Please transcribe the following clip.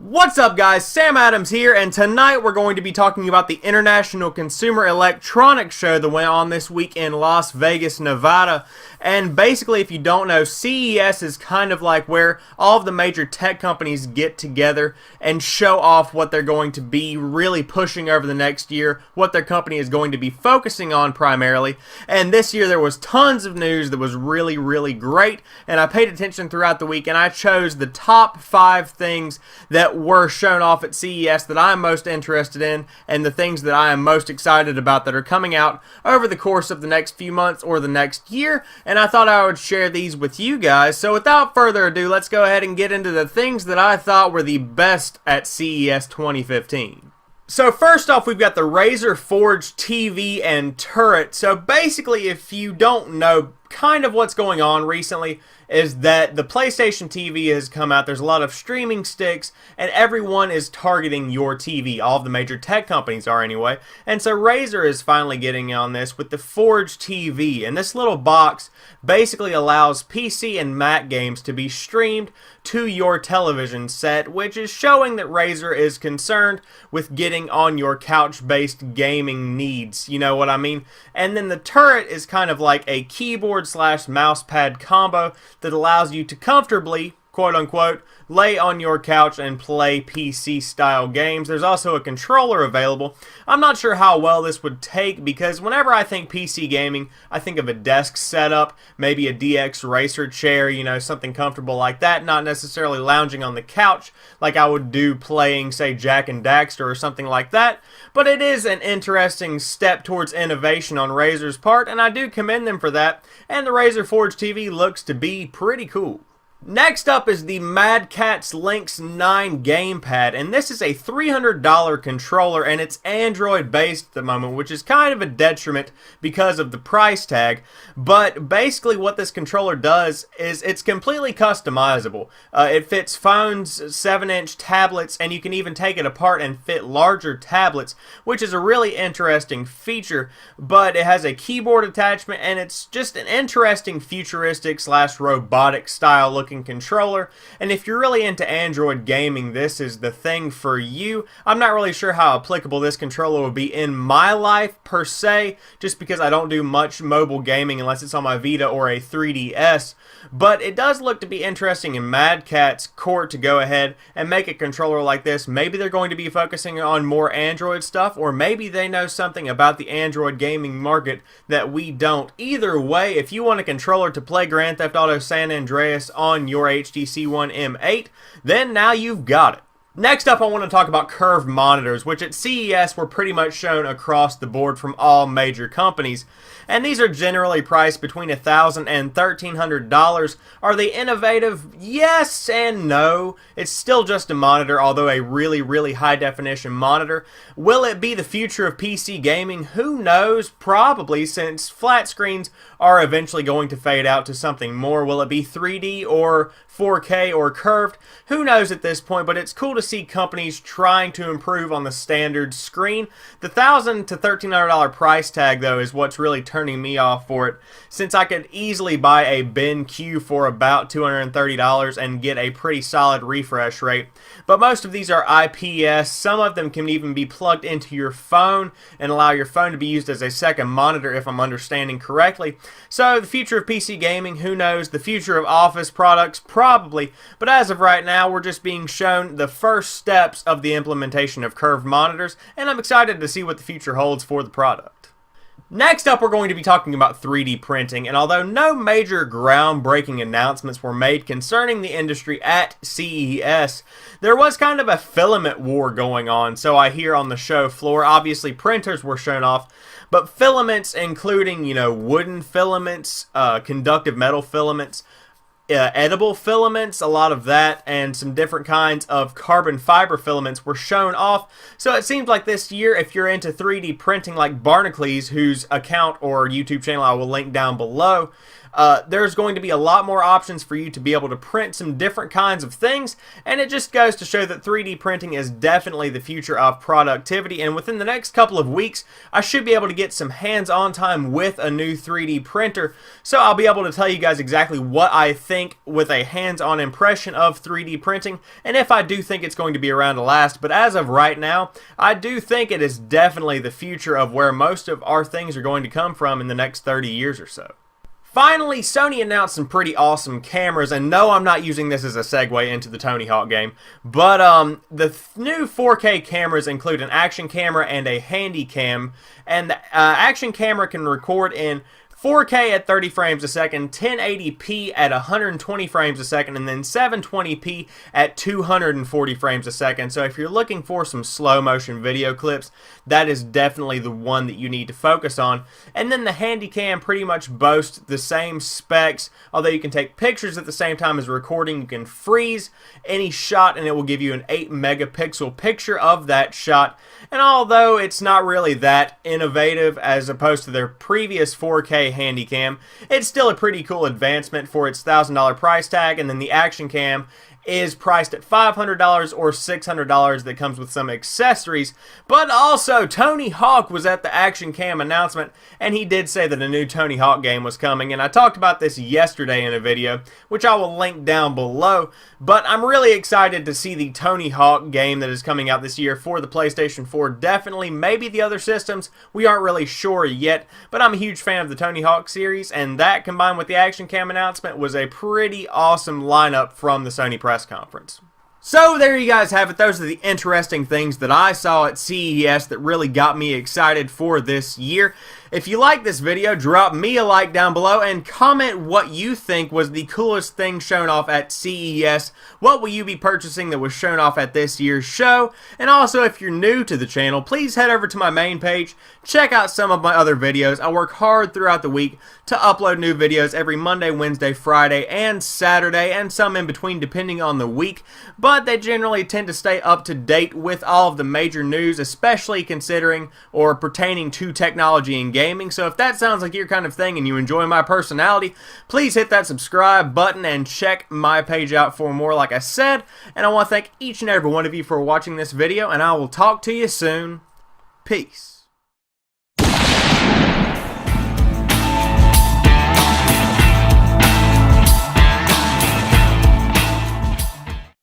What's up guys, Sam Adams here, and tonight we're going to be talking about the International Consumer Electronics Show that went on this week in Las Vegas, Nevada. And basically, if you don't know, CES is kind of like where all of the major tech companies get together and show off what they're going to be really pushing over the next year, what their company is going to be focusing on primarily. And this year there was tons of news that was really great, and I paid attention throughout the week and I chose the top 5 things that were shown off at CES that I'm most interested in, and the things that I am most excited about that are coming out over the course of the next few months or the next year, and I thought I would share these with you guys. So without further ado, let's go ahead and get into the things that I thought were the best at CES 2015. So first off, we've got the Razer Forge TV and turret. So basically, if you don't know, kind of what's going on recently is that the PlayStation TV has come out. There's a lot of streaming sticks, and everyone is targeting your TV. All of the major tech companies are anyway. And so Razer is finally getting on this with the Forge TV. And this little box basically allows PC and Mac games to be streamed to your television set, which is showing that Razer is concerned with getting on your couch-based gaming needs. You know what I mean? And then the turret is kind of like a keyboard / mouse pad combo that allows you to comfortably, quote unquote, lay on your couch and play PC style games. There's also a controller available. I'm not sure how well this would take, because whenever I think PC gaming, I think of a desk setup, maybe a DX racer chair, you know, something comfortable like that, not necessarily lounging on the couch like I would do playing, say, Jak and Daxter or something like that. But it is an interesting step towards innovation on Razer's part, and I do commend them for that, and the Razer Forge TV looks to be pretty cool. Next up is the Catz Link 9 gamepad, and this is a $300 controller, and it's Android based at the moment, which is kind of a detriment because of the price tag. But basically what this controller does is it's completely customizable. It fits phones, 7-inch tablets, and you can even take it apart and fit larger tablets, which is a really interesting feature. But it has a keyboard attachment, and it's just an interesting futuristic / robotic style looking controller, and if you're really into Android gaming, this is the thing for you. I'm not really sure how applicable this controller will be in my life per se, just because I don't do much mobile gaming unless it's on my Vita or a 3DS, but it does look to be interesting in Mad Catz court to go ahead and make a controller like this. Maybe they're going to be focusing on more Android stuff, or maybe they know something about the Android gaming market that we don't. Either way, if you want a controller to play Grand Theft Auto San Andreas on your HTC One M8, then now you've got it. Next up, I want to talk about curved monitors, which at CES were pretty much shown across the board from all major companies. And these are generally priced between $1,000 and $1,300. Are they innovative? Yes and no. It's still just a monitor, although a really high definition monitor. Will it be the future of PC gaming? Who knows? Probably, since flat screens are eventually going to fade out to something more. Will it be 3D or 4K or curved? Who knows at this point, but it's cool to see companies trying to improve on the standard screen. The $1,000 to $1,300 price tag, though, is what's really turning me off for it, since I could easily buy a BenQ for about $230 and get a pretty solid refresh rate. But most of these are IPS. Some of them can even be plugged into your phone and allow your phone to be used as a second monitor, if I'm understanding correctly. So the future of PC gaming, who knows? The future of Office products, probably. But as of right now, we're just being shown the first steps of the implementation of curved monitors, and I'm excited to see what the future holds for the product. Next up, we're going to be talking about 3D printing, and although no major groundbreaking announcements were made concerning the industry at CES, there was kind of a filament war going on, so I hear on the show floor. Obviously, printers were shown off, but filaments, including, you know, wooden filaments, conductive metal filaments, edible filaments, a lot of that, and some different kinds of carbon fiber filaments were shown off. So it seems like this year, if you're into 3D printing like Barnacles, whose account or YouTube channel I will link down below, there's going to be a lot more options for you to be able to print some different kinds of things, and it just goes to show that 3D printing is definitely the future of productivity. And within the next couple of weeks, I should be able to get some hands-on time with a new 3D printer, so I'll be able to tell you guys exactly what I think with a hands-on impression of 3D printing, and if I do think it's going to be around to last. But as of right now, I do think it is definitely the future of where most of our things are going to come from in the next 30 years or so. Finally, Sony announced some pretty awesome cameras, and no, I'm not using this as a segue into the Tony Hawk game, but the new 4K cameras include an action camera and a handy cam, and the action camera can record in 4K at 30 frames a second, 1080p at 120 frames a second, and then 720p at 240 frames a second. So if you're looking for some slow motion video clips, that is definitely the one that you need to focus on. And then the Handycam pretty much boasts the same specs, although you can take pictures at the same time as recording. You can freeze any shot and it will give you an 8 megapixel picture of that shot. And although it's not really that innovative as opposed to their previous 4K Handycam, it's still a pretty cool advancement for its $1,000 price tag. And then the Action Cam is priced at $500 or $600 that comes with some accessories. But also, Tony Hawk was at the Action Cam announcement, and he did say that a new Tony Hawk game was coming, and I talked about this yesterday in a video, which I will link down below. But I'm really excited to see the Tony Hawk game that is coming out this year for the PlayStation 4. Definitely, maybe the other systems, we aren't really sure yet, but I'm a huge fan of the Tony Hawk series, and that combined with the Action Cam announcement was a pretty awesome lineup from the Sony press conference. So there you guys have it. Those are the interesting things that I saw at CES that really got me excited for this year. If you like this video, drop me a like down below and comment what you think was the coolest thing shown off at CES. What will you be purchasing that was shown off at this year's show? And also, if you're new to the channel, please head over to my main page. Check out some of my other videos. I work hard throughout the week to upload new videos every Monday, Wednesday, Friday, and Saturday, and some in between depending on the week. But they generally tend to stay up to date with all of the major news, especially considering or pertaining to technology and gaming. So if that sounds like your kind of thing and you enjoy my personality, please hit that subscribe button and check my page out for more, like I said. And I want to thank each and every one of you for watching this video, and I will talk to you soon. Peace.